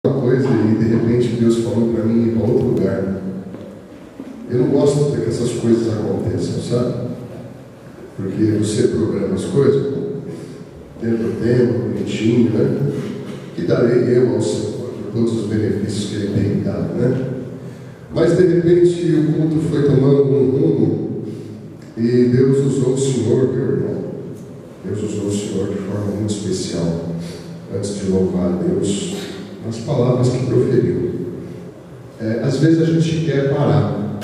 uma coisa e de repente Deus falou para mim ir para outro lugar. Eu não gosto de que essas coisas aconteçam, sabe? Porque você programa as coisas dentro do tempo, bonitinho, né? Que darei eu ao Senhor por todos os benefícios que Ele tem dado, né? Mas de repente o culto foi tomando um rumo e Deus usou o Senhor, meu irmão. Deus usou o Senhor de forma muito especial, antes de louvar a Deus, nas palavras que proferiu. Às vezes a gente quer parar,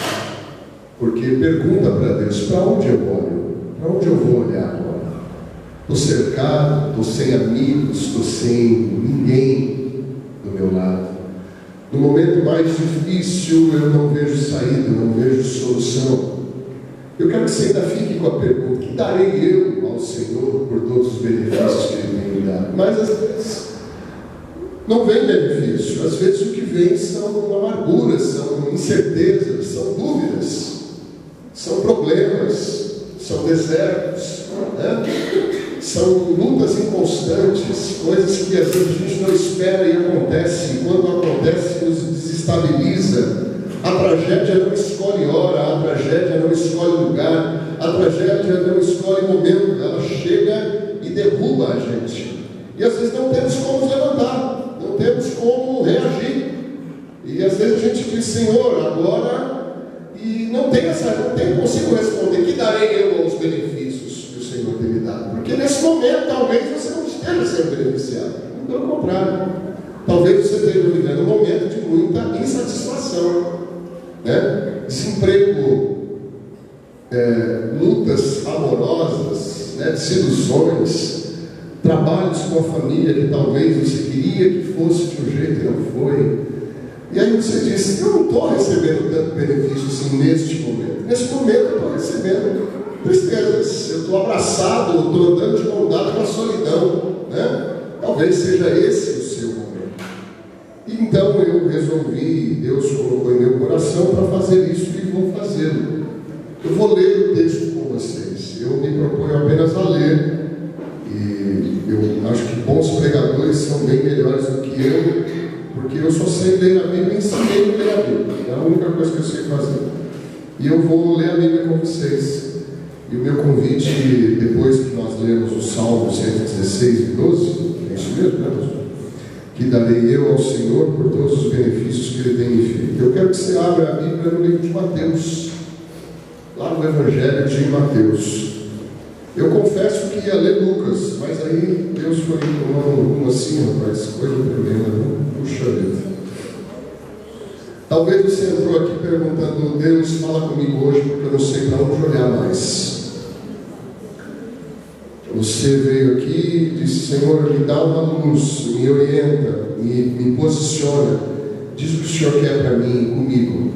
porque pergunta para Deus: para onde eu olho? Para onde eu vou olhar agora? Estou cercado, estou sem amigos, estou sem ninguém do meu lado. No momento mais difícil eu não vejo saída, não vejo solução. Eu quero que você ainda fique com a pergunta: que darei eu ao Senhor por todos os benefícios que Ele tem me dado? Mas às vezes não vem benefício, às vezes o que vem são amarguras, são incertezas, são dúvidas, são problemas, são desertos, né? São lutas inconstantes, coisas que às vezes a gente não espera e acontece, e quando acontece nos desestabiliza. A tragédia não escolhe hora, a tragédia não escolhe lugar, a tragédia não escolhe momento, ela chega e derruba a gente. E às vezes não temos como nos levantar, não temos como reagir. E às vezes a gente diz: Senhor, agora, e não consigo responder: que darei eu aos benefícios que o Senhor tem me dado? Porque nesse momento talvez você não esteja sendo beneficiado, pelo contrário, talvez você esteja vivendo um momento de muita insatisfação, né? Desemprego, lutas amorosas, né? Desilusões, trabalhos com a família que talvez você queria que fosse de um jeito e não foi. E aí você diz: eu não estou recebendo tanto benefício assim neste momento. Neste momento eu estou recebendo tristezas, eu estou abraçado, eu estou andando de mão dada com a solidão, né? Talvez seja esse o seu momento. Então eu resolvi, Deus colocou em meu coração para fazer isso e vou fazê-lo. Eu vou ler o texto com vocês. Eu me proponho apenas a ler. E eu acho que bons pregadores são bem melhores do que eu, porque eu só sei ler a Bíblia e ensinei a ler a Bíblia. É a única coisa que eu sei fazer. E eu vou ler a Bíblia com vocês. E o meu convite, depois que nós lemos o Salmo 116 e 12, é isso mesmo, né, pastor? Que darei eu ao Senhor por todos os benefícios que Ele tem me feito. Eu quero que você abra a Bíblia no livro de Mateus, lá no Evangelho de Mateus. Eu confesso que ia ler Lucas, mas aí Deus foi tomando rumo assim, rapaz, coisa tremenda, né? Puxa vida. Talvez você entrou aqui perguntando: Deus, fala comigo hoje, porque eu não sei para onde olhar mais. Você veio aqui e disse: Senhor, me dá uma luz, me orienta, me posiciona, diz o que o Senhor quer para mim, comigo.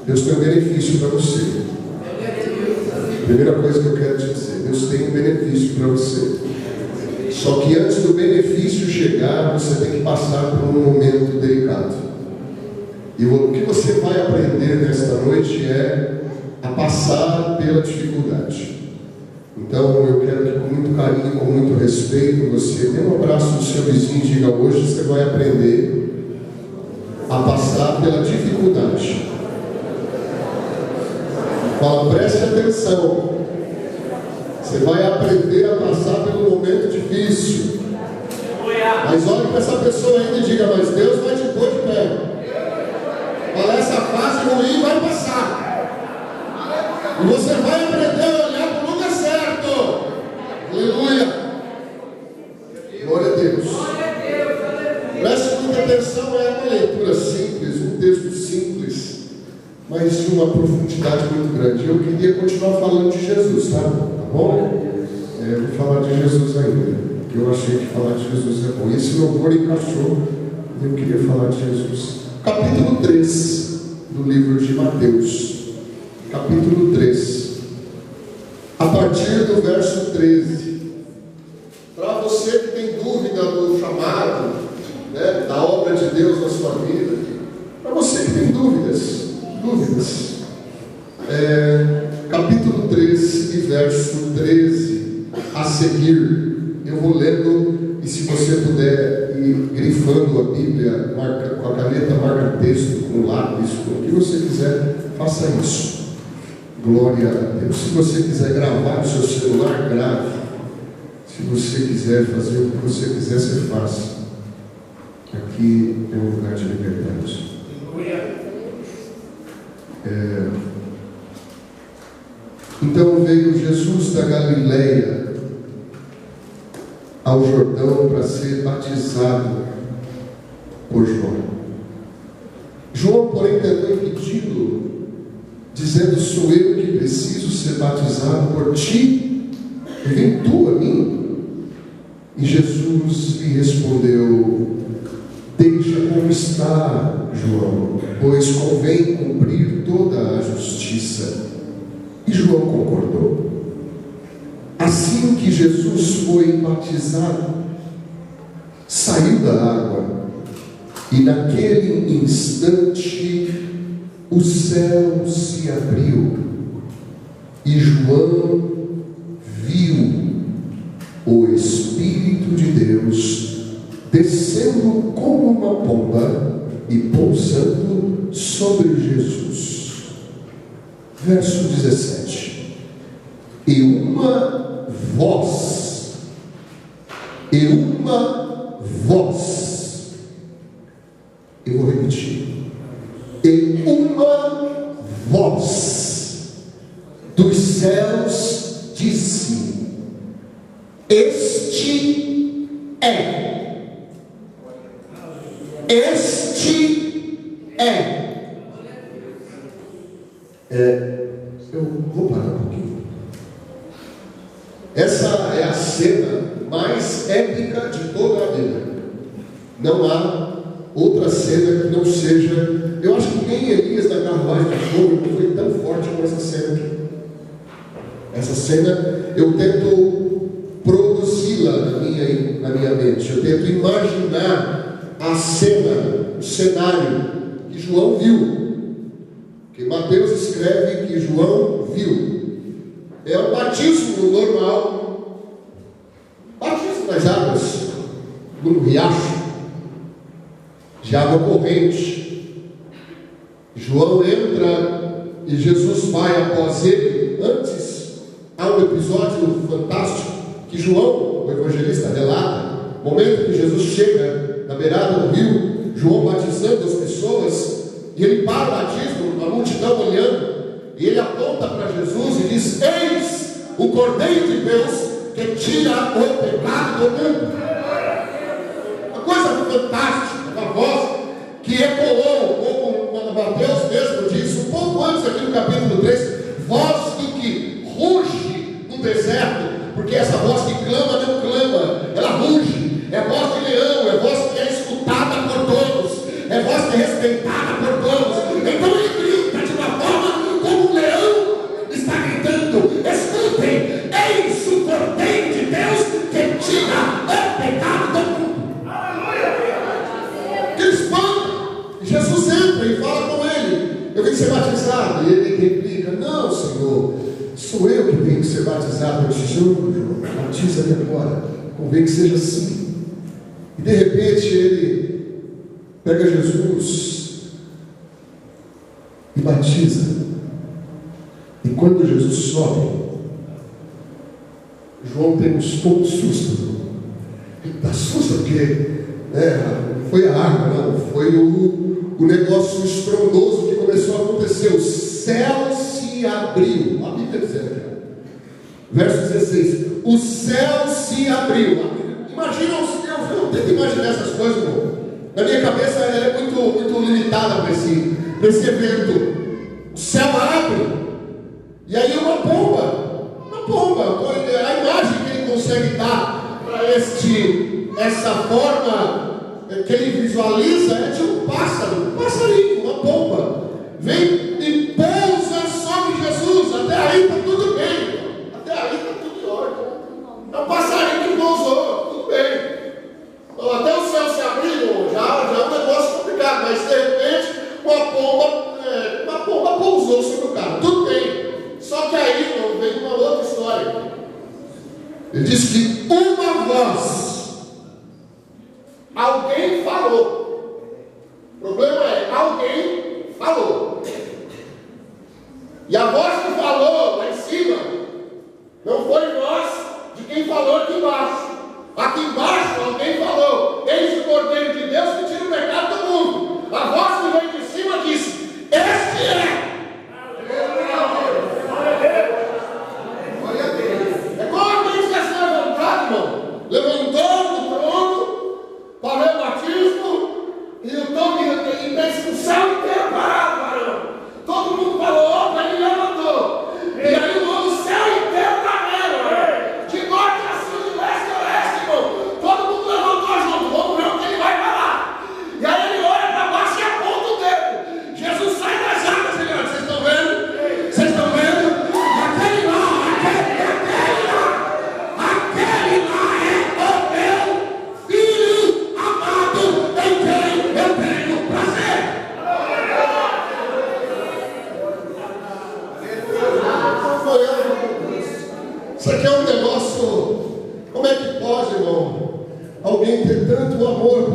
Deus tem um benefício para você. Primeira coisa que eu quero te dizer: Deus tem um benefício para você. Só que antes do benefício chegar, você tem que passar por um momento delicado. E o que você vai aprender nesta noite é a passar pela dificuldade. Então eu quero que, com muito carinho, com muito respeito, você dê um abraço no seu vizinho e diga: hoje você vai aprender a passar pela dificuldade. Fala: preste atenção. Você vai aprender a passar pelo momento difícil. Mas olhe para essa pessoa ainda e diga: mas Deus vai te pôr de pé. Fala: essa fase ruim vai passar. E você vai aprender a olhar para o lugar certo. Aleluia. Glória a Deus. Preste muita atenção. É uma leitura simples, um texto simples, mas de uma profundidade muito grande. Eu queria continuar falando de Jesus, tá bom? Eu vou falar de Jesus ainda, porque eu achei que falar de Jesus é bom. Esse louvor encaixou e eu queria falar de Jesus. Capítulo 3 do livro de Mateus. Capítulo 3. A partir do verso 13. Para você que tem dúvida do chamado, né, da obra de Deus na sua vida, para você que tem dúvidas, capítulo 3 e verso 13 a seguir, eu vou lendo, e se você puder ir grifando grifando a Bíblia com a caneta, marca texto, com lápis, com o que você quiser, faça isso. Glória a Deus. Se você quiser gravar no seu celular, grave. Se você quiser fazer o que você quiser, você faça. Aqui é um lugar de liberdade. Então veio Jesus da Galileia ao Jordão para ser batizado por João. João, porém, tentou impedi-lo, dizendo: sou eu que preciso ser batizado por ti, e vem tu a mim? E Jesus lhe respondeu: deixa como está, João, pois convém cumprir toda a justiça. E João concordou. Assim que Jesus foi batizado, saiu da água, e naquele instante o céu se abriu, e João viu o Espírito de Deus descendo como uma pomba e pousando sobre Jesus. Verso 17. E uma voz, eu vou repetir, e uma voz dos céus disse: este é. Eu vou parar um pouquinho. Essa é a cena mais épica de toda a Bíblia. Não há outra cena que não seja. Eu acho que nem Elias da carruagem de fogo não foi tão forte como essa cena aqui. Essa cena eu tento produzi-la na minha mente. Eu tento imaginar a cena, o cenário que João viu. Que Mateus escreve que João viu. É o batismo normal. Batismo nas águas, no riacho, de água corrente. João entra e Jesus vai após ele. Antes, há um episódio fantástico que João, o evangelista, relata. No momento que Jesus chega na beirada do rio, João batizando as pessoas, e ele para o batismo, a multidão olhando, e ele aponta para Jesus e diz: eis o Cordeiro de Deus que tira o pecado do mundo. Uma coisa fantástica, uma voz que ecoou, como Mateus mesmo diz, um pouco antes aqui no capítulo 3, voz do que ruge no deserto, porque essa voz que clama não clama, ela ruge, é voz de leão, é voz que é escutada por todos, é voz que é respeitada por todos. Então ele grita de uma forma como um leão está gritando: escutem, eis o Cordeiro de Deus que tira o pecado do mundo. Aleluia! Que espanto! Jesus entra e fala com ele: eu vim ser batizado. E ele replica: não, Senhor, sou eu que tenho que ser batizado. Eu te juro, batiza-me agora. Convém que seja assim. E de repente ele pega Jesus e batiza. E quando Jesus sobe, João tem um pouco de susto. Ele dá susto porque não foi a água, não. Foi o negócio estrondoso que começou a acontecer. O céu se abriu. A Bíblia diz aqui. Verso 16. O céu se abriu. Imagina, eu tento imaginar essas coisas, irmão. Na minha cabeça ela é muito limitada para esse evento. O céu abre. E aí uma pomba. A imagem que ele consegue dar para essa forma que ele visualiza é de um pássaro. Um passarinho, uma pomba. Vem e pousa sobre Jesus. Até aí está tudo bem. Até aí está tudo em ordem. É um passarinho que pousou. Tudo bem. Até o céu se abriu, já é um negócio complicado, mas de repente uma pomba pousou sobre o carro. Tudo bem. Só que aí vem uma outra história. Ele diz que uma voz, alguém falou.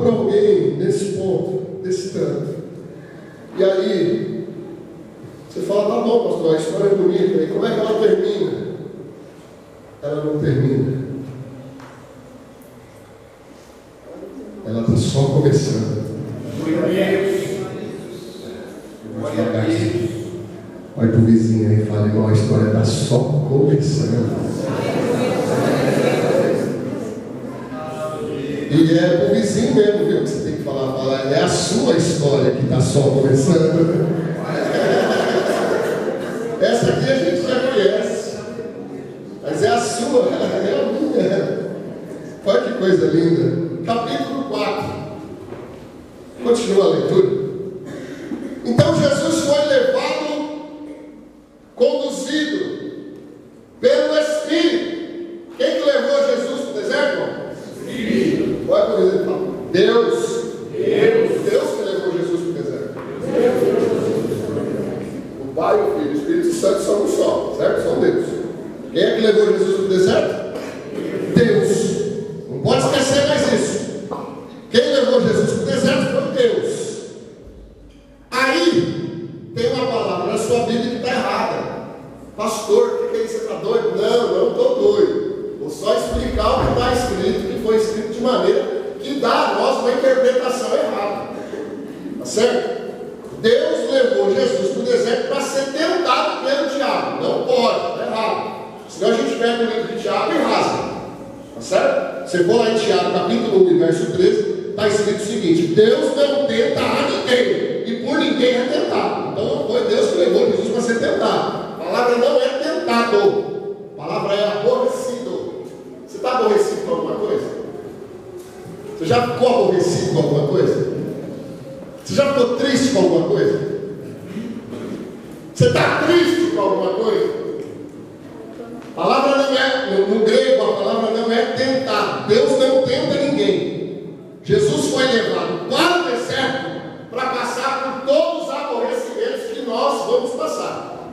por alguém nesse ponto, nesse tanto. E aí, você fala, tá bom, pastor, a história é bonita, e como é que ela termina? Ela não termina. Ela está só começando. Olha para o vizinho aí e fala, irmão, a história está só começando. E é para o vizinho mesmo, viu? Que você tem que falar, é a sua história que está só começando. Essa aqui a gente já conhece, mas é a sua, é a minha. Olha que coisa linda. Capítulo 4. Continua a leitura. Então Jesus foi levado, conduzido pelo Espírito. Quem que levou Jesus para o deserto, irmão? Espírito. Olha para o exemplo, fala. Deus que levou Jesus para o deserto. O Pai, o Filho e o Espírito Santo são um só, certo? São Deus. Quem é que levou Jesus para o deserto? Deus. Não pode esquecer mais isso. Quem levou Jesus para o deserto foi Deus. Aí, tem uma palavra na sua Bíblia que está errada. Pastor, o que é isso? Você está doido? Não estou doido. Vou só explicar o que está escrito, que foi escrito de maneira que dá a nós uma interpretação errada. Tá certo? Deus levou Jesus para o deserto para ser tentado pelo diabo. Não pode, está errado. Senão a gente pega o livro de Tiago e rasga. Tá certo? Você for lá em Tiago, capítulo 1, verso 13, está escrito o seguinte: Deus não tenta a ninguém, e por ninguém é tentado. Então não foi Deus que levou Jesus para ser tentado. A palavra não é tentado, a palavra é aborrecido. Você está aborrecido com alguma coisa? Você já ficou aborrecido com alguma coisa? Você já ficou triste com alguma coisa? Você está triste com alguma coisa? A palavra não é, no grego, a palavra não é tentar. Deus não tenta ninguém. Jesus foi levado para o deserto para passar por todos os aborrecimentos que nós vamos passar.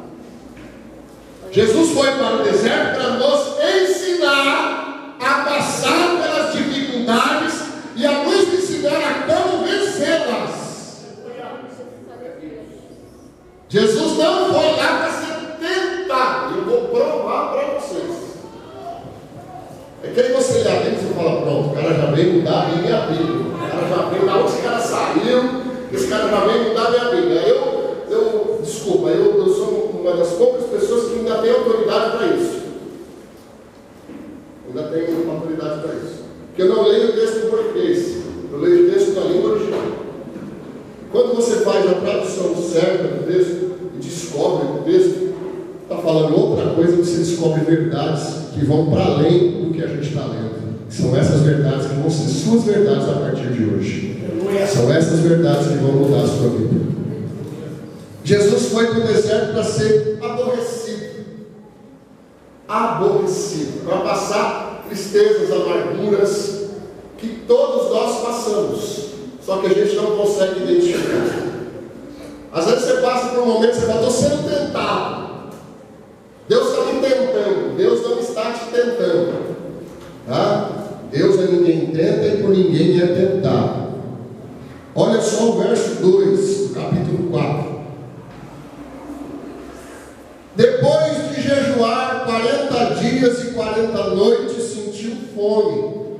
Jesus foi para o deserto para nos ensinar a passar pelas dificuldades e a nos ensinar a como vencê-las. Jesus não foi lá para ser tentado. Eu vou provar para vocês. É que aí você lê a Bíblia e você fala, pronto, o cara já veio mudar a minha Bíblia. O cara já veio, da onde esse cara saiu, esse cara já veio mudar a minha Bíblia. Desculpa, eu sou uma das poucas pessoas que ainda tem autoridade para isso. Ainda tenho autoridade para isso. Porque eu não leio o texto em português, eu leio o texto na língua original. Quando você faz a tradução certa do texto e descobre o texto, está falando outra coisa, você descobre verdades que vão para além do que a gente está lendo. São essas verdades que vão ser suas verdades a partir de hoje. São essas verdades que vão mudar a sua vida. Jesus foi para o deserto para ser aborrecido. Aborrecido. Para passar tristezas, amarguras que todos nós passamos. Só que a gente não consegue identificar. Às vezes você passa por um momento e você fala, estou sendo tentado. Deus está me tentando. Deus não está te tentando. Tá? Deus a ninguém tenta e por ninguém é tentado. Olha só o verso 2 do capítulo 4. Depois de jejuar 40 dias e 40 noites, sentiu fome.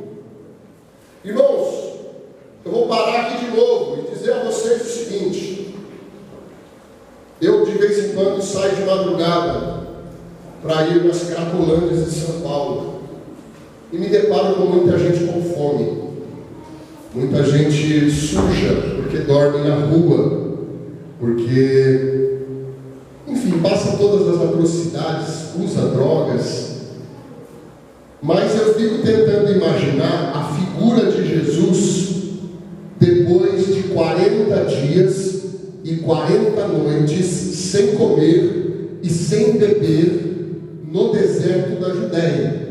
Irmãos, eu vou parar aqui de novo e dizer a vocês o seguinte: eu de vez em quando saio de madrugada para ir nas Cracolândias de São Paulo e me deparo com muita gente com fome, muita gente suja porque dorme na rua, porque, enfim, passa todas as atrocidades, usa drogas. Mas eu fico tentando imaginar a figura de Jesus depois de 40 dias e 40 noites sem comer e sem beber no deserto da Judéia.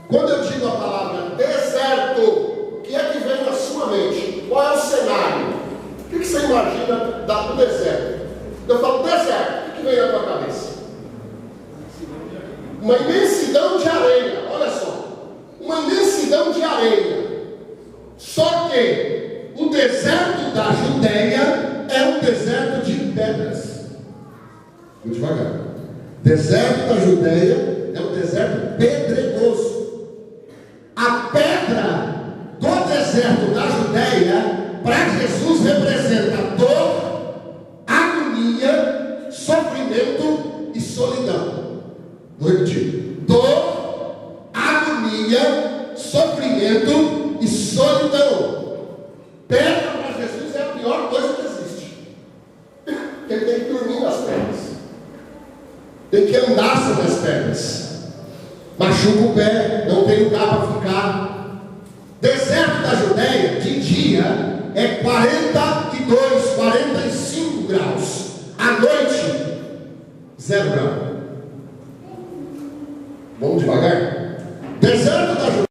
Quando eu digo a palavra deserto, o que é que vem na sua mente? Qual é o cenário? O que você imagina do deserto? Eu falo deserto, o que vem na tua cabeça? Uma imensidão de areia, olha só, uma imensidão de areia. Só que deserto da Judéia é um deserto de pedras. Vou devagar. Deserto da Judéia é um deserto pedregoso. A pedra do deserto da Judéia, para Jesus, representa dor, agonia, sofrimento e solidão. Vou repetir. Dor, agonia, sofrimento e solidão. Pedra para Jesus é a pior coisa que existe. Ele tem que dormir nas pedras. Tem que andar sobre as pedras. Machuca o pé, não tem lugar para ficar. Deserto da Judéia, de dia, é 42, 45 graus. À noite, 0 grau. Vamos devagar? Deserto da Judéia.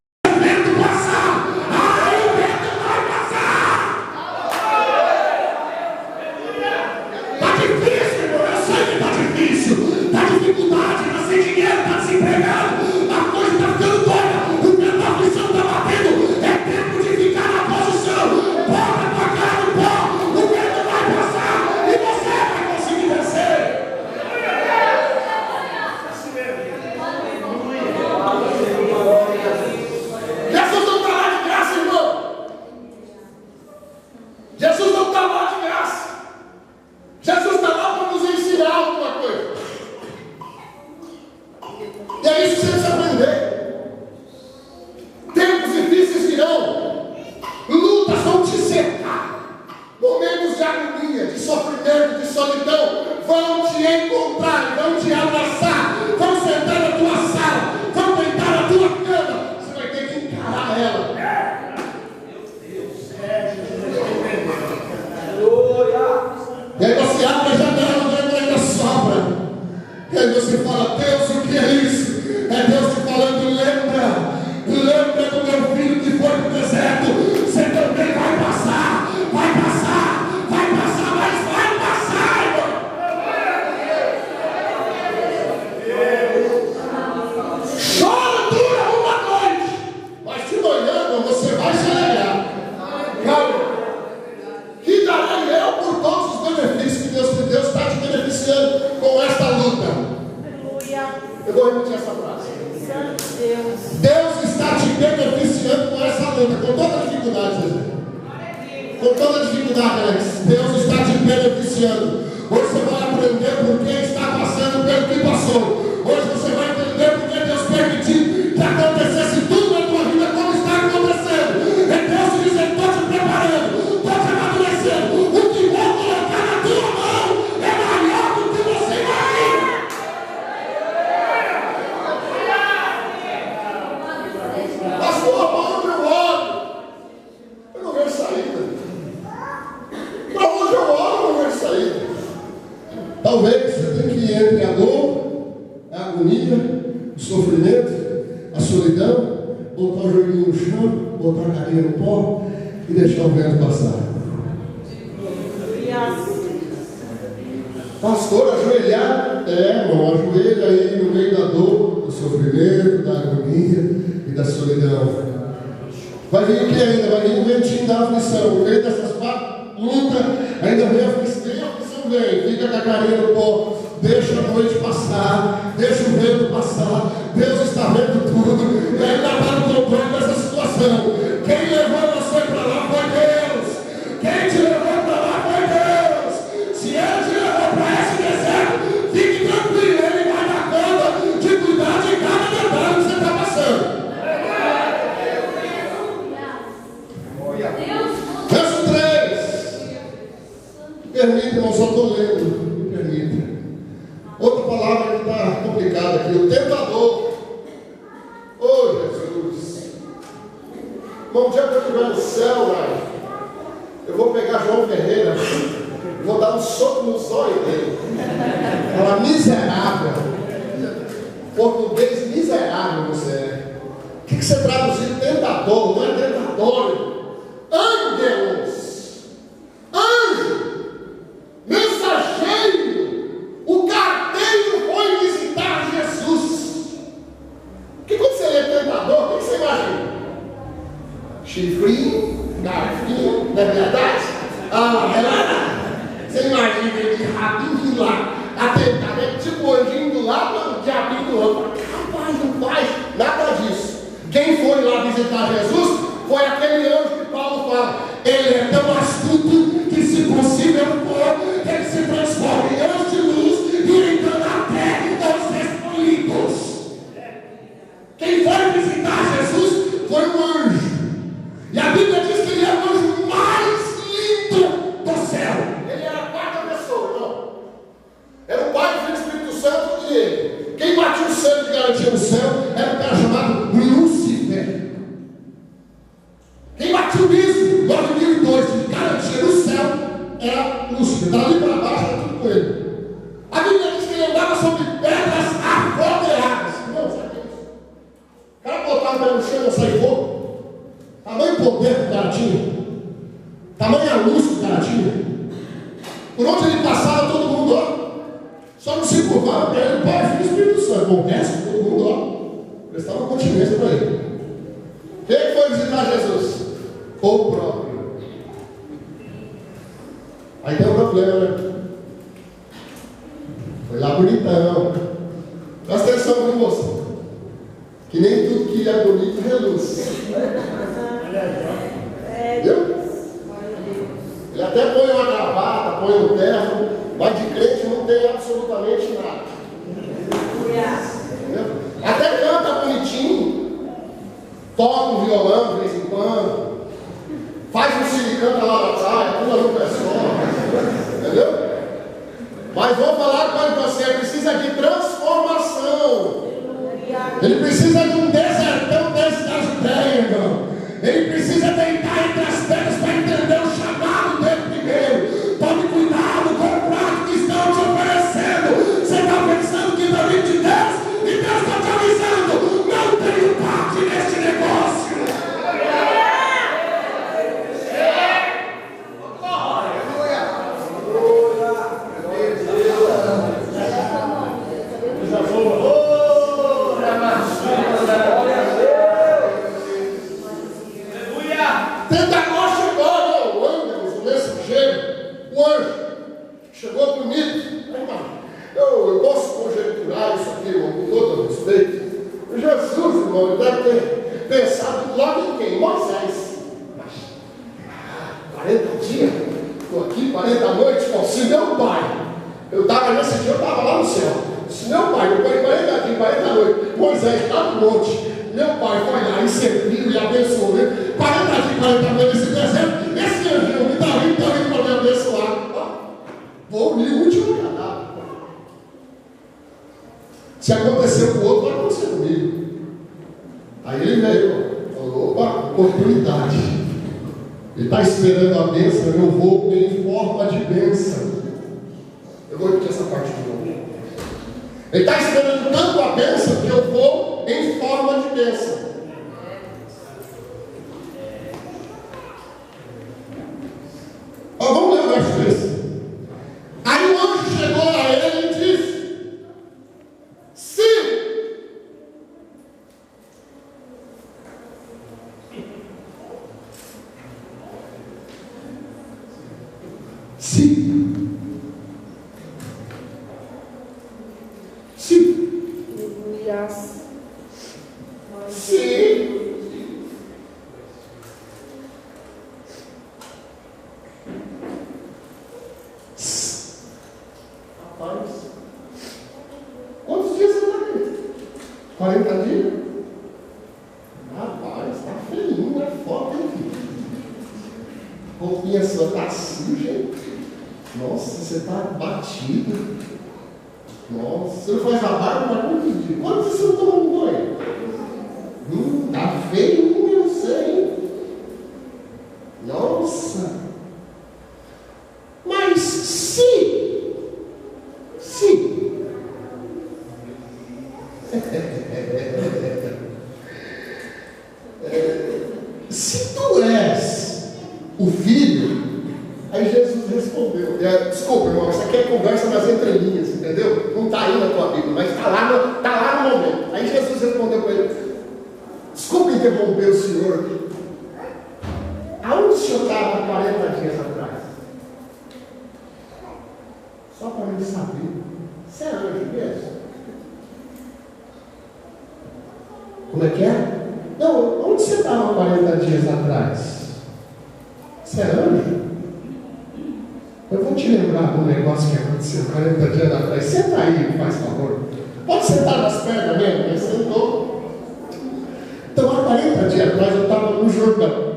Talvez você tenha que ir entre a dor, a agonia, o sofrimento, a solidão, botar o joelhinho no chão, botar a carinha no pó e deixar o vento passar. Pastor, ajoelhar, irmão, ajoelha aí no meio da dor, do sofrimento, da agonia e da solidão. Vai vir o que ainda? Vai vir o ventinho da aflição. No meio dessas lutas, ainda vem a aflição. Vem, fica com a carinha no pó, deixa a noite passar, deixa o vento passar. Deus está vendo tudo, e ainda está no controle dessa situação. Quem levou você para lá foi Deus. Quem te levou para lá foi Deus. Se Ele te levou para esse deserto, fique tranquilo, Ele vai dar conta de cuidar de cada detalhe que você está passando. Verso 3. Permita, irmão, só estou lendo. Me permita. Outra palavra que está complicada aqui. O tentador. Oh, Jesus. Irmão, um dia que eu estiver no céu, eu vou pegar João Ferreira e vou dar um soco no zóio dele. Fala, miserável. Português miserável você é. O que você traduziu? Tentador, não é tentador. Ângelos. Anjo. Mensageiro. O carteiro foi visitar Jesus. Porque quando você lê tentador, o que você imagina? Chifrinho, garfinho, não é verdade? Você imagina ele de rabinho vindo lá, atentado, é tipo o anjinho do lado, o diabinho do outro. Rapaz, não faz nada disso. Quem foi lá visitar Jesus foi aquele anjo que Paulo fala. Ele é tão astuto que, se possível for, ele se transforma em anjo de luz e engana até os escolhidos. Quem foi visitar Jesus foi um anjo. E a Bíblia diz que ele é o anjo mais lindo do céu. Ele era a quarta pessoa, não. Era o Pai, o Filho e o Espírito Santo e ele. Quem batia o sangue de garantia no céu era um cara chamado Lúcifer. Quem batia o bispo, 9002, de garantia no céu, era Lúcifer. Dali para baixo era tudo com ele. A Bíblia diz que ele andava sobre pedras afogueadas. Não, sabe isso? O cara botava o pé no chão e sair fogo. Tamanho poder que o cara tinha, tamanha luz que o cara tinha. Por onde ele passava, todo mundo, ó, só não se curvava para ele, Pai, Filho e Espírito Santo. O resto, todo mundo, ó, prestava continência para ele. Quem foi visitar Jesus? O próprio. Aí tem um problema, né? Foi lá bonitão. Presta atenção com você, que nem tudo que é bonito reluz. Viu? Ele até põe uma gravata, põe um terno, mas de crente não tem absolutamente nada. Entendeu? Até canta bonitinho, toca um violão de vez em quando, faz um silicanta lá na praia, pula no pessoal, entendeu? Mas vou falar para você, precisa de transformação. Ele precisa de um desertão desse da Judéia, irmão. Ele precisa deitar entre as pedras para entender o chamado dele primeiro. Tome cuidado com o prato que estão te oferecendo. Você está pensando que está vindo de Deus e Deus está te avisando. Não tenho parte neste negócio. O anjo chegou bonito. Eu posso conjecturar isso aqui, irmão, com todo respeito. Jesus, irmão, deve ter pensado logo em quem? Moisés. 40 dias, estou aqui, 40 noites, se meu pai, nesse dia eu estava lá no céu. Se meu pai, depois de 40 dias, 40 noites, Moisés está no monte, meu pai foi lá e serviu e abençoou ele. 40 dias, 40 noites nesse deserto, esse anjinho me está vindo para me abençoar. Vou unir o último agradável. Se aconteceu com o outro, vai acontecer comigo. Aí ele veio, falou, opa, oportunidade. Ele está esperando a bênção, eu vou em forma de bênção. Eu vou repetir essa parte de novo. Ele está esperando tanto a bênção que eu vou em forma de bênção. Vamos ler o verso 3. Aí o anjo chegou a ele e disse: quantos dias você está aqui? 40 dias? Rapaz, está feinho, é foda, hein, filho? A roupinha sua está suja, hein? Nossa, você está batido. Nossa, você não faz a barba, mas quantos dias? Quantos você não tomou um banho? Está feio, eu sei. Nossa. Mas se tu és o filho, aí Jesus respondeu. Desculpa, irmão, isso aqui é conversa nas entrelinhas, entendeu? Não está aí na tua Bíblia, mas está lá no momento. Aí Jesus respondeu para ele: desculpa interromper o senhor. Aonde o senhor estava há querendo saber. Você é anjo mesmo? Como é que é? Não, onde você estava 40 dias atrás? Você é anjo? Eu vou te lembrar do negócio que aconteceu 40 dias atrás. Senta aí, faz favor. Pode sentar nas pernas mesmo, mas sentou. Então, há 40 dias atrás eu estava no Jordão,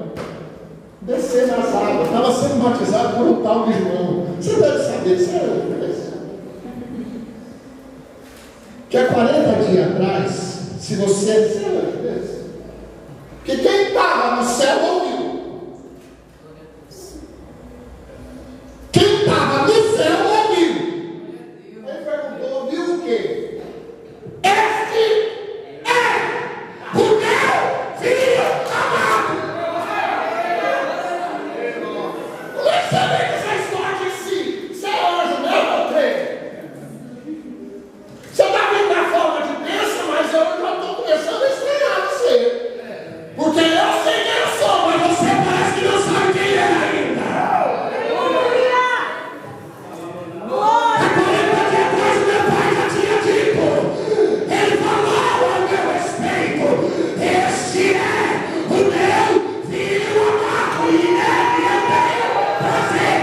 descendo as águas, estava sendo batizado por um tal de João. Você deve saber, você é anjo mesmo? Que há 40 dias atrás, se você é anjo mesmo? Que quem estava no céu ouviu. Quem estava no céu ouviu. Ele perguntou, ouviu o quê? Este é o meu filho amado. Como é que você vê que essa história de si? Você é anjo mesmo ou crê? Você está vendo da forma de bênção, mas eu já estou começando a estranhar você. Porque eu sei quem eu sou, mas você parece que não sabe quem é ainda. Há 40 dias atrás o meu pai já tinha dito. Ele falou ao meu respeito. Este é o meu filho amado e nele eu tenho prazer.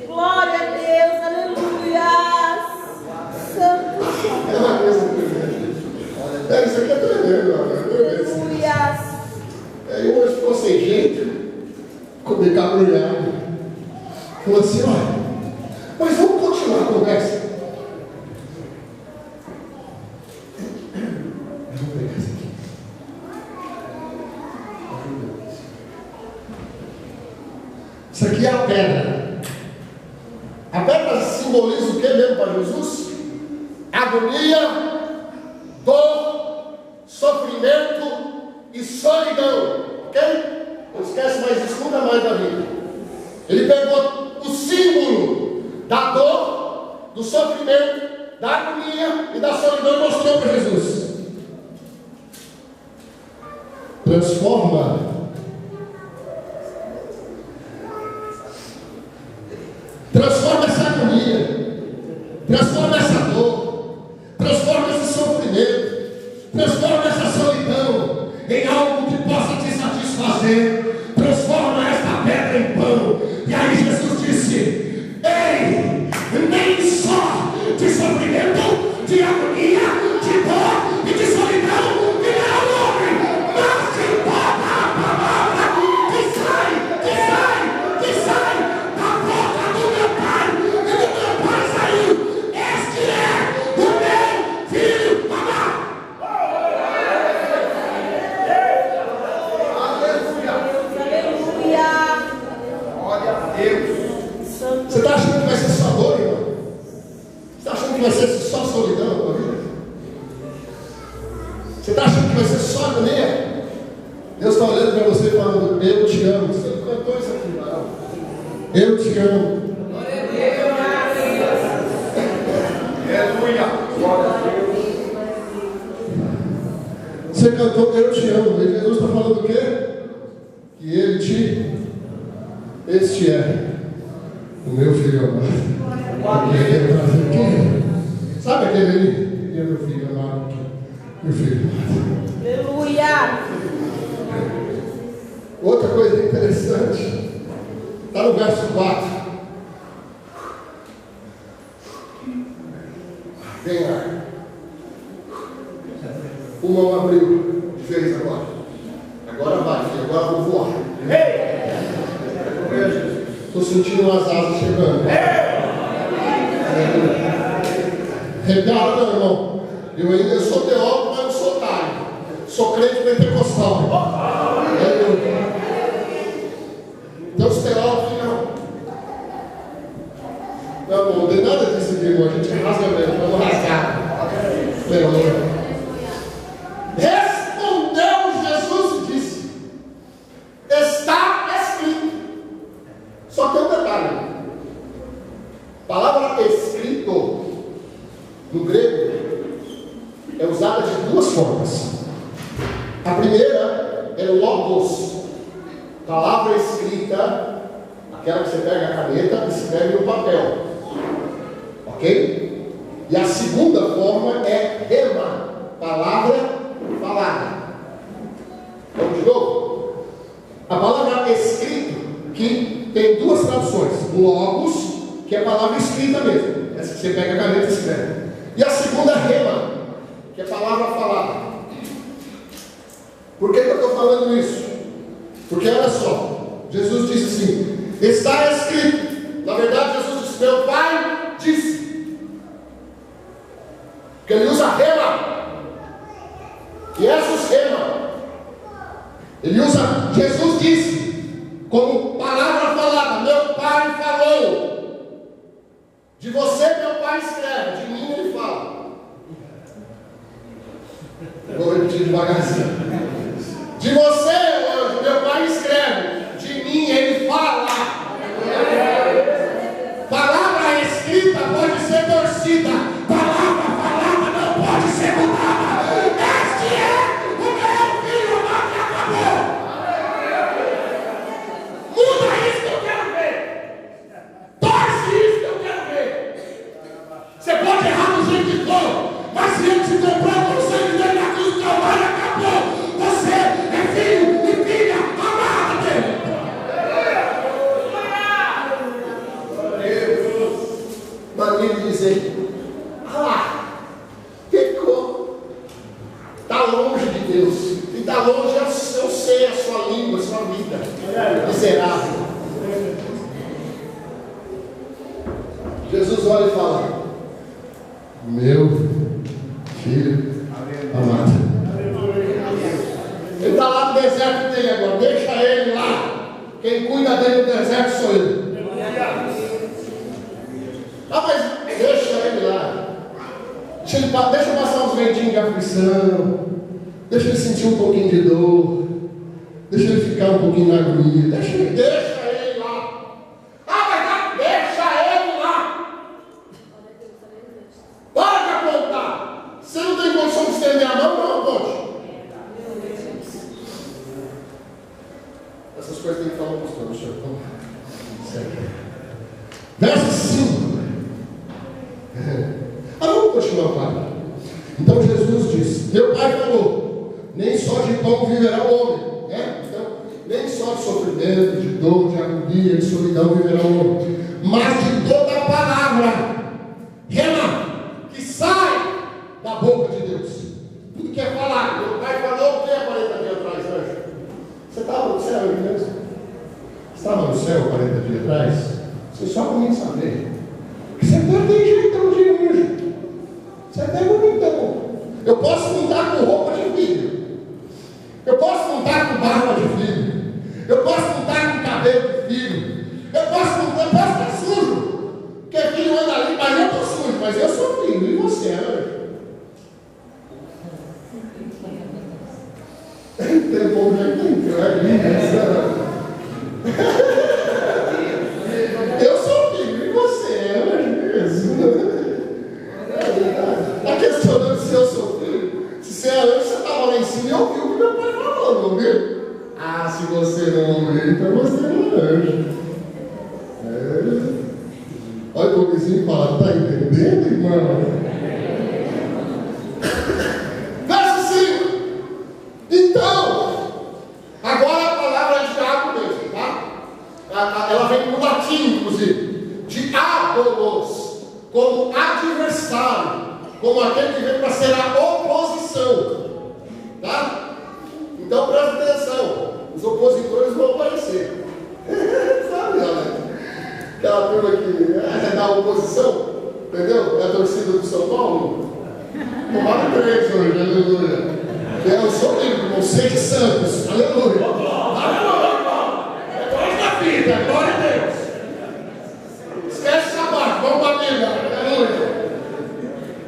Glória a Deus, aleluia. Santo É uma coisa tremenda. Isso aqui é tremendo, Aleluia. Aí hoje ficou sem jeito, comer cabrulhado. Falou assim, olha, mas vamos continuar a conversa. Vamos pegar isso aqui. Isso aqui é a pedra. A pedra simboliza o que mesmo para Jesus? Agonia, dor, sofrimento e solidão, ok? Não esquece mais isso nunca mais da vida. Ele pegou o símbolo da dor, do sofrimento, da agonia e da solidão e mostrou para Jesus. Transforma essa agonia, transforma essa dor, transforma esse sofrimento, transforma essa solidão em algo que possa te satisfazer, transforma esta pedra em pão. E aí Jesus disse, ei, nem só de sofrimento, de agonia, de dor e de solidão viverá o homem, mas de toda a palavra que sai da boca do meu Pai e do meu Pai saiu. Este é o meu filho amado. Aleluia. Glória a Deus. Você está achando que vai ser só dor, irmão? Você está achando que vai ser só solidão na tua vida? Você está achando que vai ser só agonia? Deus está olhando para você e falando, eu te amo. Você não cantou isso aqui, não? Eu te amo. Aleluia. Glória a Deus. Você cantou, eu te amo. E Jesus está falando o quê? Que ele este é o meu filho amado. Sabe aquele ali? Ele é meu filho amado. Meu filho amado. Aleluia. Outra coisa interessante, está no verso 4. Vem lá. O mão abriu de vez agora. Agora vai, filho. Agora eu vou voar. Estou sentindo umas asas chegando. Regala, meu irmão. Eu ainda sou teólogo, mas não sou otário. Sou crente pentecostal. Então os teólogos ficam. Não, não tem nada disso aqui, irmão. A gente rasga mesmo, vamos rasgar. Aleluia. Respondeu Jesus e disse: está escrito. Só tem um detalhe. A palavra escrito no grego é usada de duas formas. A primeira é logos, Palavra escrita, aquela que você pega a caneta e escreve no papel. Ok? E a segunda forma é rema, palavra falada. Vamos de novo? A palavra escrito, que tem duas traduções. Logos, que é a palavra escrita mesmo. Essa que você pega a caneta e escreve. E a segunda rema, que é a palavra falada. Por que eu estou falando isso? Porque olha só, Jesus disse assim, está escrito. Na verdade, Jesus disse, meu Pai disse. Porque ele usa rema. Jesus rema. Ele usa, Jesus disse, como palavra falada, meu Pai falou. De você, meu Pai escreve, de mim ele fala. Vou repetir devagarzinho. De você, anjo, meu Pai escreve, de mim ele fala. Palavra escrita pode ser torcida, palavra falada não pode ser mudada. Este é o meu filho, não que acabou. Muda isso que eu quero ver. Torce isso que eu quero ver. Você pode errar do jeito que for, mas se ele te comprou com o sangue dele na cruz do Calvário, acabou. Você é filho e filha amada dele. Mania de dizer, pecou. Está longe de Deus. E está longe, eu sei a sua língua, a sua vida. Miserável. Jesus olha e fala, meu filho amado. Ele está lá no deserto dele agora, deixa ele lá. Quem cuida dele no deserto sou eu. Mas deixa ele lá. Deixa passar uns ventinhos de aflição. Deixa ele sentir um pouquinho de dor. Deixa ele ficar um pouquinho na agonia. Deixa ele lá. Mas deixa ele lá. Para de apontar. Você não tem condição de estender a mão, não aponte. Essas coisas tem que falar, pastor, no senhor. Verso 5. Vamos continuar, Pai. Então Jesus disse, meu Pai falou, nem só de pão viverá o homem, né? Então, nem só de sofrimento, de dor, de agonia, de solidão viverá o homem, mas de toda a palavra, rema, que sai da boca de Deus. Tudo que é falado. Meu Pai falou o que é 40 dias atrás, anjo? Você estava no céu, mesmo? Você estava no céu 40 dias atrás? Você só para mim saber. Você até tem jeitão de anjo. Você até é bonitão. Eu posso não estar com roupa de filho. Eu posso não estar com barba de filho. Eu posso não estar com cabelo de filho. Eu posso estar sujo. Porque filho anda ali, mas eu estou sujo. Mas eu sou filho. E você, anjo? Tem povo já entendeu, eu sou filho, e você é Jesus. A questão não é se eu sou filho. Se você é anjo, você estava lá em cima e ouviu o que meu pai falou, não viu? Se você não ouviu, então você não é anjo. Olha o vizinho e fala, tá entendendo, irmão? Então, agora a palavra é diabo mesmo, tá? Ela vem do latim, inclusive, diabolos, como adversário, como aquele que vem para ser a oposição, tá? Então presta atenção, os opositores vão aparecer. Sabe, olha? Aquela turma que é da oposição, entendeu? É a torcida do São Paulo. Tomaram 3 hoje, aleluia. Eu sou livre, irmão, sede santos, aleluia. Aleluia. É glória da vida, glória a Deus. Esquece essa barca, vamos para a Bíblia, aleluia.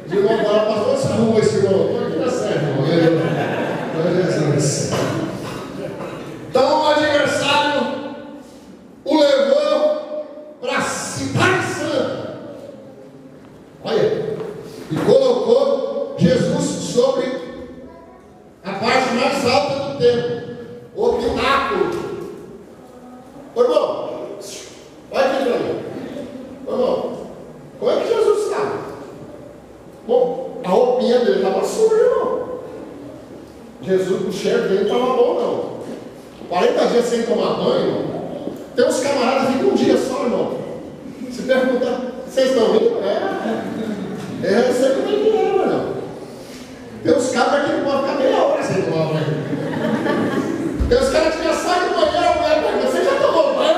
De novo, agora passou essa rua, esse irmão. Estou aqui na serra, irmão, aleluia. Glória a Jesus. Então o adversário o levou para a cidade santa. Olha, e colocou Jesus sobre a parte mais alta do templo, o pináculo. não estava bom, não. 40 dias sem tomar banho, irmão. Tem uns camaradas que ficam um dia só, irmão. Se perguntar, vocês estão indo? Eu sei como é que é, mano. Tem uns caras que não podem ficar meia hora sem tomar banho. Tem uns caras que já saem do banheiro, a mulher pergunta, você já tomou banho?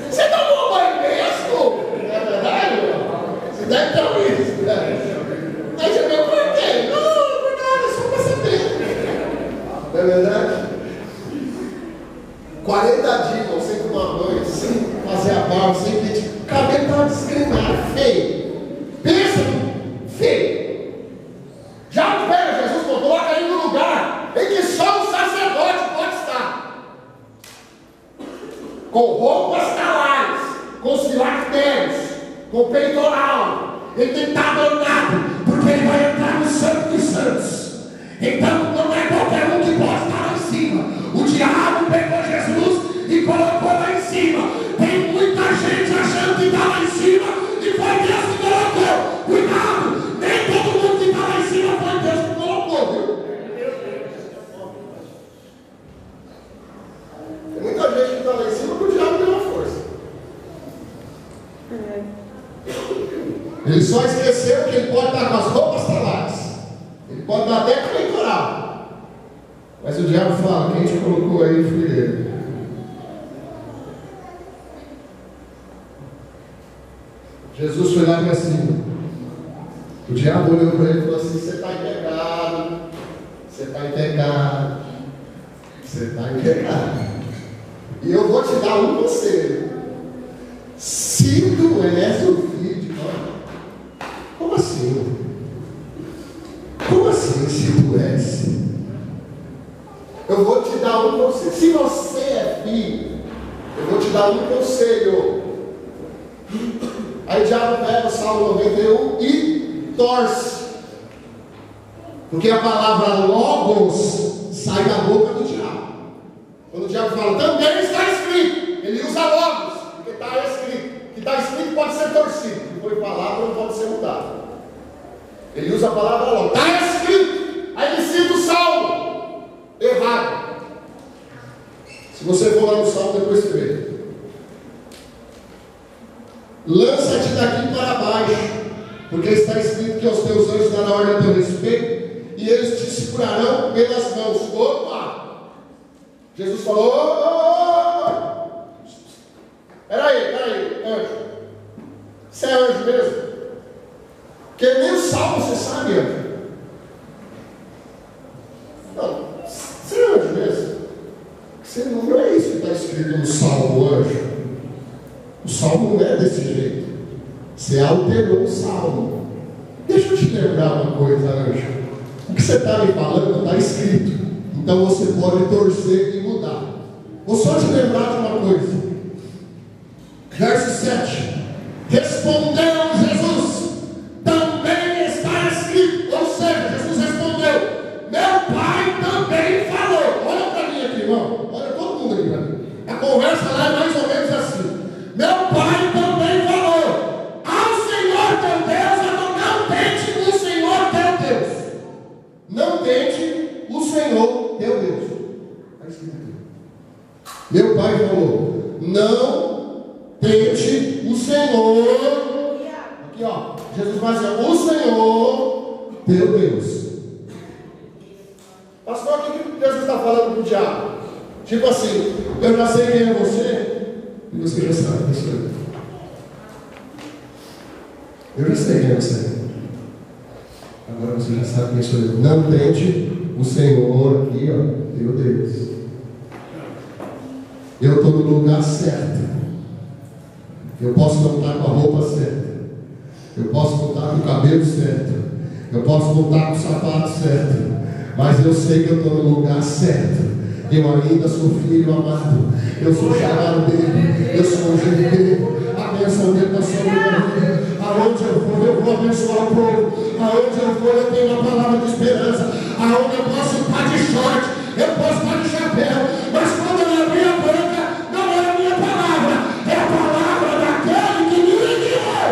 Você tomou banho mesmo? Não é verdade, irmão? Você deve ter isso, né? Aí você veio, por quê? Não, por nada, só pra saber. Não é verdade? 40 dias sem tomar banho, sem fazer a barba, sem pedir. O cabelo estava desgrenado, feio. Pensa, feio. Já pega Jesus, coloca ele no lugar em que só o sacerdote pode estar. Com roupas talares, com os filactérios, com o peitoral. Ele tem que estar adornado, porque ele vai entrar no Santo dos Santos. Então não é qualquer um que pode estar lá em cima. O diabo pegou Jesus e colocou lá em cima. Tem muita gente achando que está lá em cima e foi Deus que colocou. Cuidado, nem todo mundo que está lá em cima foi Deus que colocou, viu? Tem muita gente que está lá em cima porque o diabo deu uma força. Ele só esqueceu que ele pode estar com as roupas talares. Ele pode dar até peitoral. Mas o diabo fala, quem te colocou aí foi ele. Jesus foi lá para cima. O diabo olhou para ele e falou assim, você está em pecado. Você está em pecado. Você está em pecado. E eu vou te dar um conselho. Se tu és o filho de Deus. Como assim? Como assim se tu és? Eu vou te dar um conselho. Se você é filho, eu vou te dar um conselho. Aí o diabo pega o Salmo 91 e torce. Porque a palavra logos sai da boca do diabo. Quando o diabo fala, também está escrito. Ele usa logos, porque está escrito. O que está escrito pode ser torcido. O que foi falado não pode ser mudado. Ele usa a palavra logos. Está escrito. Aí ele cita o Salmo. Errado. Se você for lá no Salmo, depois você vê. Lança-te daqui para baixo, porque está escrito que aos teus anjos dará ordem a teu respeito, e eles te segurarão pelas mãos. Opa! Jesus falou: peraí, anjo. Você é anjo mesmo? Porque nem o Salmo você sabe, anjo. Não, você é anjo mesmo? Você não é isso que está escrito no Salmo, anjo. O Salmo não é desse jeito. Você alterou o Salmo. Deixa eu te lembrar uma coisa, anjo. O que você está me falando está escrito. Então você pode torcer e mudar. Vou só te lembrar de uma coisa. Verso 7. Respondeu Jesus: também está escrito. Ou seja, Jesus respondeu: meu pai também falou. Olha para mim aqui, irmão. Olha todo mundo aqui para mim. A conversa lá é mais ou menos assim. Meu pai também falou: ao Senhor teu Deus, não tente o Senhor teu Deus. Não tente o Senhor teu Deus. Está escrito aqui. Meu pai falou: não tente o Senhor. Aqui ó, Jesus vai dizer: o Senhor teu Deus. Pastor, o que Jesus está falando para o diabo? Tipo assim, eu já sei quem é você. E você já sabe quem sou eu. Eu já sei quem é você. Agora você já sabe quem sou eu. Não tente o Senhor aqui, ó, teu Deus. Eu estou no lugar certo. Eu posso não estar com a roupa certa. Eu posso não estar com o cabelo certo. Eu posso não estar com o sapato certo. Mas eu sei que eu estou no lugar certo. Eu ainda sou filho amado. Eu sou chamado dele. Eu sou ungido dele. A bênção dele está sobre minha vida. Aonde eu for, eu vou abençoar o povo. Aonde eu for, eu tenho uma palavra de esperança. Aonde eu posso estar de short, eu posso estar de chapéu. Mas quando eu abrir a boca, não é a minha palavra, é a palavra daquele que me enviou.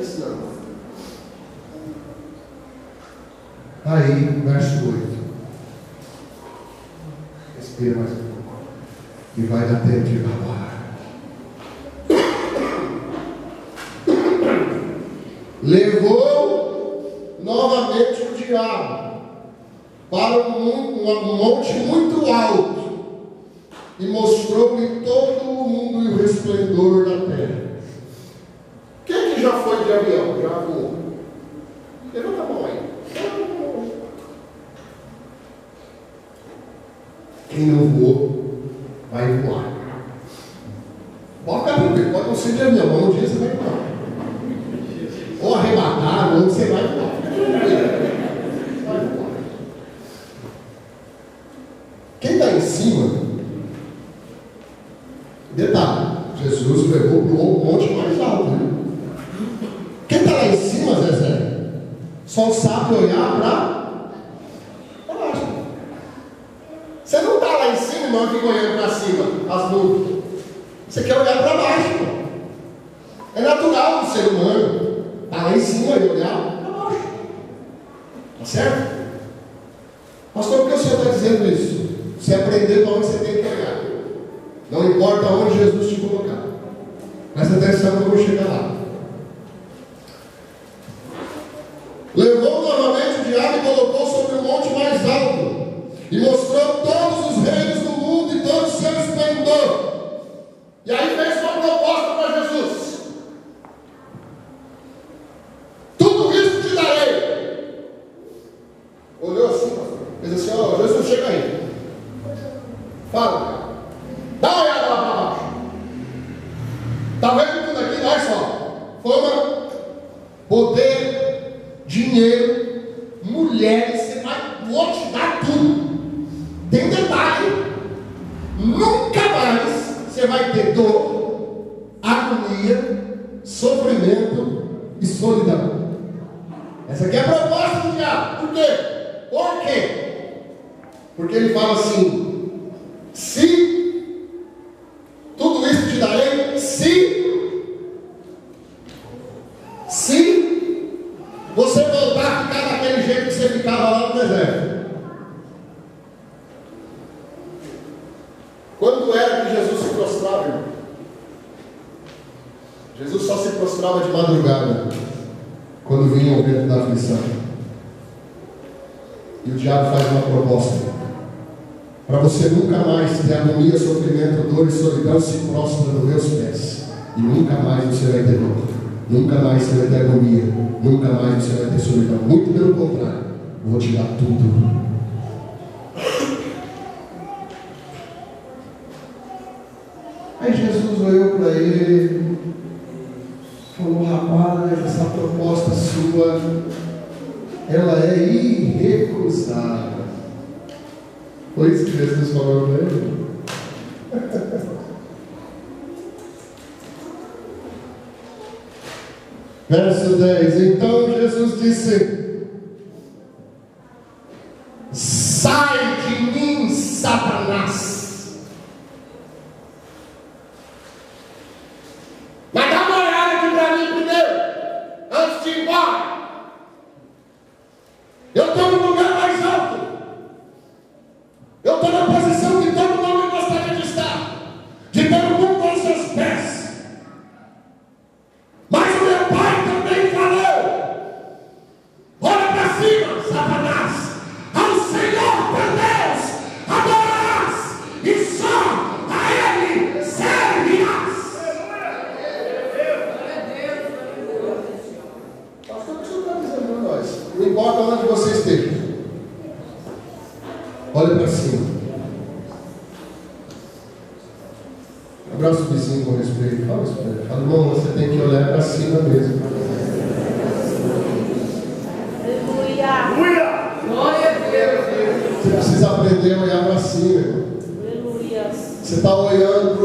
ensinando. Aí, verso 8. Respira mais um pouco. E vai dar tempo de babar. Levou novamente o diabo para um monte muito alto e mostrou-lhe todo o mundo e o resplendor da terra. Quem que já foi de avião? Já voou? Levanta a mão aí. Quem não voou, vai voar. Pode ficar tranquilo, pode não ser de avião, mas um dia você vai voar. Ou arrebatar, ou você vai voar. Vai voar. Quem está em cima, detalhe, Jesus levou para o monte mais alto. Né? Quem está lá em cima, Zezé, só sabe olhar para baixo. Você não está lá em cima, irmão, fica olhando para cima, as nuvens. Você quer olhar para baixo, irmão. É natural do ser humano estar lá em cima e olhar para baixo. Tá certo? Pastor, por que o senhor está dizendo isso? Você aprender para onde você tem que olhar. Não importa onde Jesus te colocar. Presta atenção que eu vou chegar lá. Levou novamente o diabo e colocou sobre o monte mais alto. E mostrou todos os reinos do mundo e todo o seu esplendor. E aí fez uma proposta para Jesus. Tudo isso te darei. Olhou assim, pastor. Fez assim, ó, Jesus, chega aí. Fala. Dá uma olhada lá para baixo. Tá vendo tudo aqui? Olha só. Fama, poder, dinheiro, mulheres, você vai, vou te dar tudo. Tem detalhe. Nunca mais você vai ter dor, agonia, sofrimento e solidão. Essa aqui é a proposta do diabo. Por quê? Por quê? Porque ele fala assim: se tudo isso te darei, se você voltar a ficar daquele jeito que você ficava lá no deserto. Quando era que Jesus se prostrava, irmão? Jesus só se prostrava de madrugada, quando vinha o vento da aflição. E o diabo faz uma proposta: para você nunca mais ter agonia, sofrimento, dor e solidão, se prostra nos meus pés. E nunca mais você vai ter dor, nunca mais você vai ter agonia, nunca mais você vai ter solidão. Muito pelo contrário, eu vou te dar tudo. Aí Jesus olhou para ele, falou: rapaz, essa proposta sua, ela é irrecusável. Foi isso que Jesus falou para ele. Verso 10: então Jesus disse: sai de mim, Satanás. Mas dá uma olhada aqui para mim primeiro, antes de ir embora. Eu estou no lugar mais alto. Eu estou na posição que todo homem gostaria de estar, de ter o mundo aos seus pés. Mas o meu pai também falou: olha para cima, Satanás, ao Senhor teu Deus adorarás e só a Ele servirás. Pastor, o que o senhor está dizendo para nós? Não importa onde você esteja, olha para cima. Abraça o vizinho com respeito. Fala isso para ele. Fala: irmão, você tem que olhar para cima mesmo. Aleluia. Glória a Deus. Você precisa aprender a olhar para cima, irmão. Aleluia. Você está olhando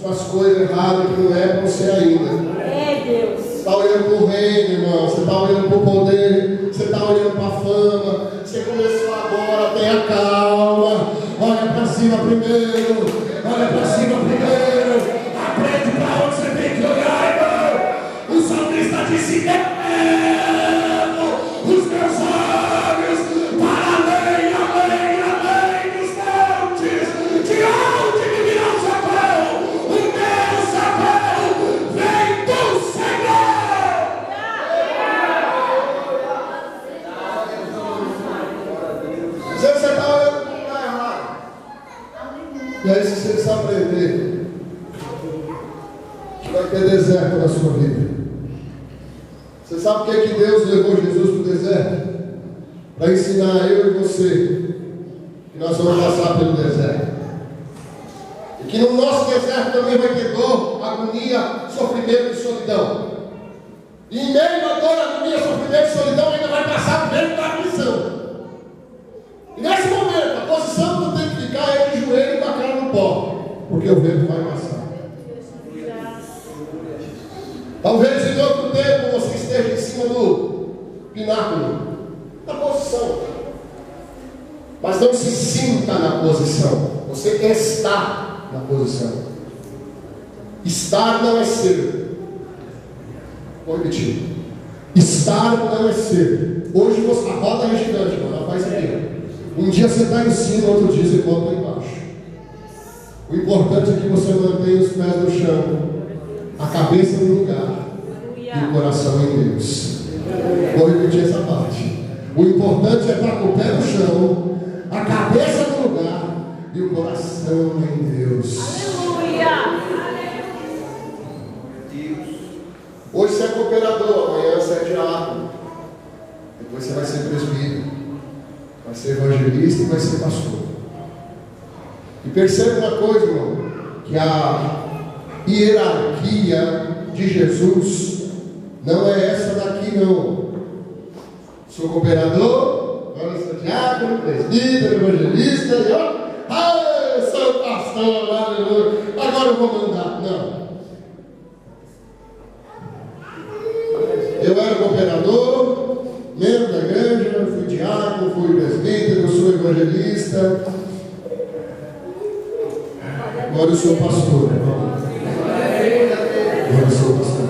para as coisas erradas que não é para você ainda. É Deus. Você está olhando para o reino, irmão. Você está olhando para o poder. Você está olhando para a fama. Você começou agora, tenha calma. Olha para cima primeiro. Olha para cima primeiro. Aprende para onde você tem que olhar, irmão. O salmista disse: elevo os meus olhos para além, além, além dos montes. De onde me virá o socorro? O meu socorro vem do Senhor. Às vezes você está olhando para o lugar errado. E aí, se você precisa aprender, vai ter deserto na sua vida. Você sabe por que Deus levou Jesus para o deserto? Para ensinar eu e você que nós vamos passar pelo deserto. E que no nosso deserto também vai ter dor, agonia, sofrimento e solidão. E em meio à dor, agonia, sofrimento e solidão ainda vai passar o vento da aflição. E nesse momento, a posição que tu tem que ficar é de joelho e com a cara no pó, porque o vento vai passar. Talvez em outro tempo você esteja em cima do pináculo, na posição. Mas não se sinta na posição. Você está na posição. Estar não é ser. Vou repetir. Estar não é ser. Hoje você, a roda é gigante, mano. Ela faz aqui. Um dia você está em cima, outro dia você volta embaixo. O importante é que você mantenha os pés no chão, a cabeça no lugar e o coração em Deus. Vou repetir essa parte. O importante é estar com o pé no chão, a cabeça no lugar e o coração em Deus. Aleluia! Hoje você é cooperador, amanhã você é diácono, depois você vai ser presbítero, vai ser evangelista e vai ser pastor. E perceba uma coisa, irmão, que a hierarquia de Jesus não é essa daqui, não. Sou cooperador, agora sou diácono, presbítero, evangelista, e ó, sou pastor, aleluia, agora eu vou mandar. Não. Eu era cooperador, membro da igreja, fui diácono, fui presbítero, sou evangelista. Agora eu sou pastor, irmão. Agora eu sou pastor.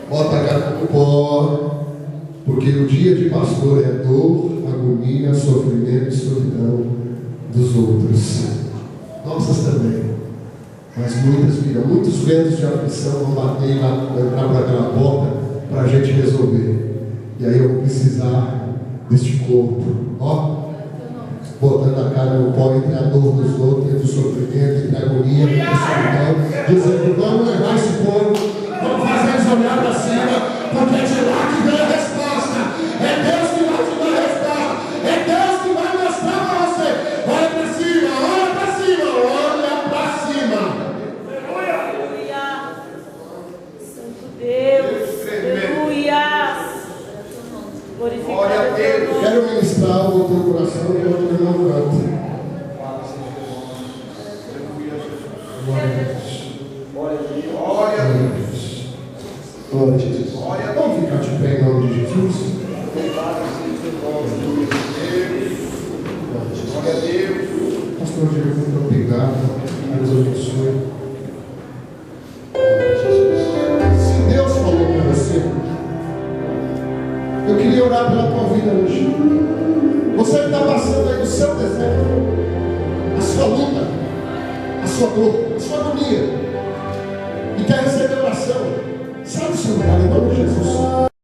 Bota a cara no pó, porque o dia de pastor é dor, agonia, sofrimento e solidão dos outros. Nossas também. Mas muitas virão, muitos ventos de aflição vão bater lá, vão entrar por aquela porta para a gente resolver. E aí eu vou precisar deste corpo, ó, botando a cara no pó entre a dor dos outros, entre o sofrimento, entre a agonia, entre a solidão, dizendo: vamos levar esse povo, vamos fazer eles olhar para cima, porque é de lá que vem a resposta. É Deus que vai te dar a resposta, é Deus que vai mostrar para você. Olha para cima, olha para cima, olha para cima. Aleluia! Santo Deus! Aleluia! Glorificado é teu nome. Quero ministrar o teu coração e o teu irmão canta. Glória a Deus. Glória a Jesus. Vamos ficar de pé em nome de Jesus. Glória a Deus. Pastor Diego, muito obrigado. Deus abençoe. Glória a Jesus. Se Deus falou para você, eu queria orar pela tua vida hoje. Você que está passando aí no seu deserto, a sua luta, a sua dor, a sua agonia, e quer receber oração, sai do seu lugar em nome de Jesus.